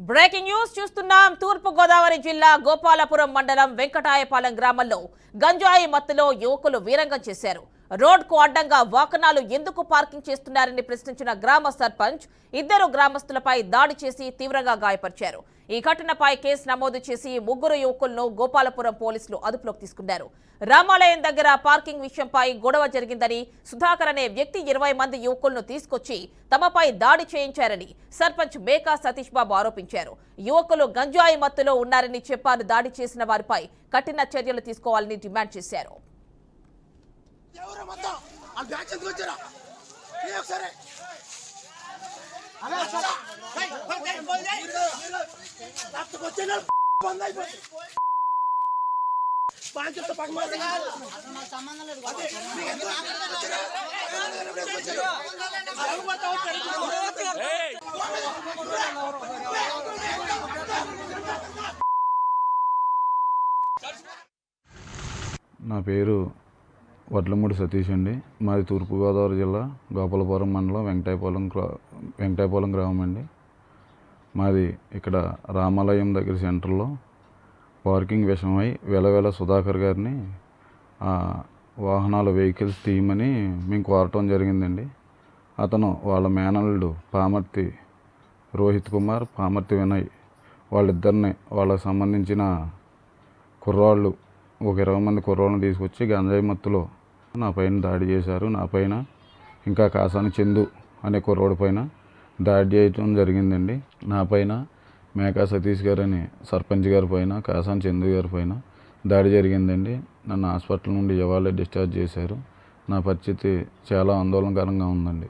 Breaking news చూస్తున్నాం. తూర్పు గోదావరి జిల్లా గోపాలపురం మండలం వెంకటాయపాలెం గ్రామంలో గంజాయి మత్తులో యువకులు వీరంగం చేశారు. రోడ్కు అడ్డంగా వాహనాలు ఎందుకు పార్కింగ్ చేస్తున్నారని ప్రశ్నించిన గ్రామ సర్పంచ్ ఇద్దరు గ్రామస్తులపై దాడి చేసి తీవ్రంగా గాయపరిచారు. ఈ ఘటనపై కేసు నమోదు చేసి ముగ్గురు యువకులను గోపాలపురం పోలీసులు అదుపులోకి తీసుకున్నారు. రామాలయం దగ్గర పార్కింగ్ విషయంపై గొడవ జరిగిందని, సుధాకర్ అనే వ్యక్తి 20 మంది యువకులను తీసుకొచ్చి తమపై దాడి చేయించారని సర్పంచ్ మేకా సతీష్ బాబు ఆరోపించారు. యువకులు గంజాయి మత్తులో ఉన్నారని చెప్పారు. దాడి చేసిన వారిపై కఠిన చర్యలు తీసుకోవాలని డిమాండ్ చేశారు. నా పేరు వడ్లమూడి సతీష్ అండి. మాది తూర్పుగోదావరి జిల్లా గోపాలపురం మండలం వెంకటాయపాలెం గ్రామం అండి. మాది ఇక్కడ రామాలయం దగ్గర సెంటర్లో పార్కింగ్ విషయమై వెలవెల సుధాకర్ గారిని వెహికల్స్ తీయమని మేము కోరటం జరిగిందండి. అతను వాళ్ళ మేనల్లుడు పామర్తి రోహిత్ కుమార్, పామర్తి వినయ్ వాళ్ళిద్దరిని వాళ్ళకి సంబంధించిన కుర్రాళ్ళు ఒక 20 మంది కుర్రాళ్ళని తీసుకొచ్చి గంజాయి మత్తులో నా పైన దాడి చేశారు. నా పైన ఇంకా కాసాని చందు అనే కుర్రోడి పైన దాడి చేయడం జరిగిందండి. నా పైన మేకా సతీష్ గారు అని సర్పంచ్ గారి పైన, కాసాని చందు గారి పైన దాడి జరిగిందండి. నన్ను హాస్పిటల్ నుండి ఇవాళ డిశ్చార్జ్ చేశారు. నా పరిస్థితి చాలా ఆందోళనకరంగా ఉందండి.